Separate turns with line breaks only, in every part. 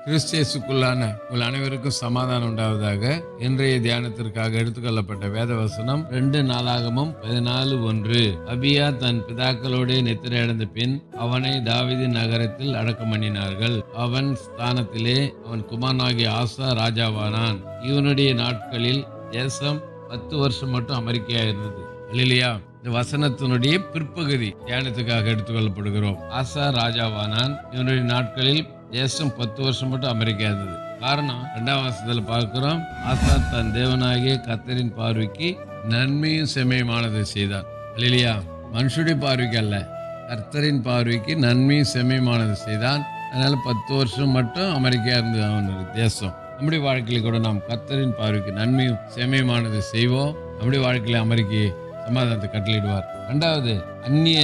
கிறிஸ்தியேசுக்குள்ளான உங்கள் அனைவருக்கும் சமாதானம் உண்டாவதாக. இன்றைய தியானத்திற்காக எடுத்துக்கொள்ளப்பட்ட வேத வசனம் 2 நாளாகமம் 14:1. அபியா தன் பிதாக்களோட நித்திரை அடைந்த பின் அவனை தாவீதின் நகரத்தில் அடக்கம் பண்ணினார்கள். அவன் ஸ்தானத்திலே அவன் குமாரனாகிய ஆசா ராஜாவானான். இவனுடைய நாட்களில் தேசம் 10 வருஷம் மட்டும் அமெரிக்கையா இருந்தது. அல்லேலூயா. இந்த வசனத்தினுடைய பிற்பகுதி தியானத்துக்காக எடுத்துக்கொள்ளப்படுகிறோம். ஆசா ராஜாவானான். இவனுடைய நாட்களில் தேசம் 10 வருஷம் மட்டும் அமெரிக்கா இருந்தது. காரணம் 2ஆம் வசனத்துல பார்க்கிறோம், ஆசா தன் தேவனாகிய கர்த்தரின் பார்வைக்கு நன்மையும் செம்மையுமானதை செய்தான். அல்லேலூயா. மனுஷுடைய பார்வைக்கு அல்ல, கர்த்தரின் பார்வைக்கு நன்மையும் செம்மையுமானதை செய்தான். அதனால 10 வருஷம் மட்டும் அமெரிக்கா இருந்தது அவனுடைய தேசம். நம்முடைய வாழ்க்கையில கூட நாம் கர்த்தரின் பார்வைக்கு நன்மையும் செம்மையுமானதை செய்வோம். நம்முடைய வாழ்க்கையில அமெரிக்கை சமாதானத்தை கட்டளையிடுவார். 2வது, அந்நிய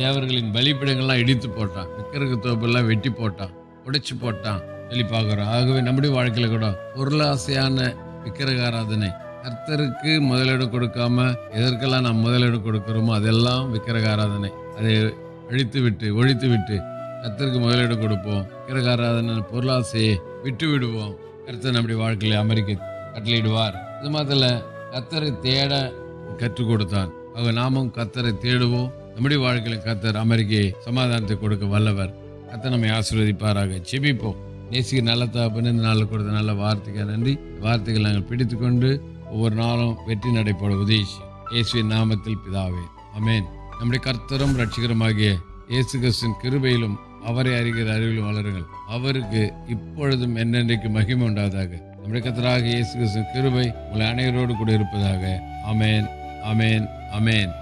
தேவர்களின் பலிப்பிடங்கள்லாம் இடித்து போட்டான், விக்கிரக தோப்பெல்லாம் வெட்டி போட்டான், உடைச்சு போட்டான் சொல்லி பார்க்கிறோம். ஆகவே நம்முடைய வாழ்க்கையில கூட பொருளாசையான விக்கிரக ஆராதனை, கர்த்தருக்கு முதலிடம் கொடுக்காம எதற்கெல்லாம் நாம் முதலிடம் கொடுக்கிறோமோ அதெல்லாம் விக்கிரக ஆராதனை. அதை ஒழித்து விட்டு கர்த்தருக்கு முதலிடம் கொடுப்போம். விக்கிரக ஆராதனை பொருளாசையை விட்டு விடுவோம். கர்த்தர் நம்முடைய வாழ்க்கையில அமெரிக்க கட்டளையிடுவார். இது மாத்திர கர்த்தரை தேட கற்றுக் கொடுத்தான். ஆக நாமும் கர்த்தரை தேடுவோம். நம்முடைய வாழ்க்கையில கர்த்தர் அமெரிக்கையை சமாதானத்தை கொடுக்க வல்லவர். கர்த்தர் நம்மை ஆசீர்வதிப்பாராக. ஜெபிப்போம். நேசிக்க நல்ல தகப்பனே, இந்த நாளில் கொடுத்த நல்ல வார்த்தைக்கு நன்றி. வார்த்தைகள் நாங்கள் பிடித்துக்கொண்டு ஒவ்வொரு நாளும் வெற்றி நடைபெற உதவி இயேசுவின் நாமத்தில் பிதாவே, ஆமென். நம்முடைய கர்த்தரும் ரட்சிகருமாகிய இயேசு கிறிஸ்துவின் கிருபையிலும் அவரை அறிகிற அறிவிலும் வளருங்கள். அவருக்கு இப்பொழுதும் என்னென்றைக்கு மகிமை உண்டாவதாக. நம்முடைய கர்த்தராகிய இயேசு கிறிஸ்துவின் கிருபை உங்களை அனைவரோடு கூட இருப்பதாக. ஆமென், ஆமென், ஆமென்.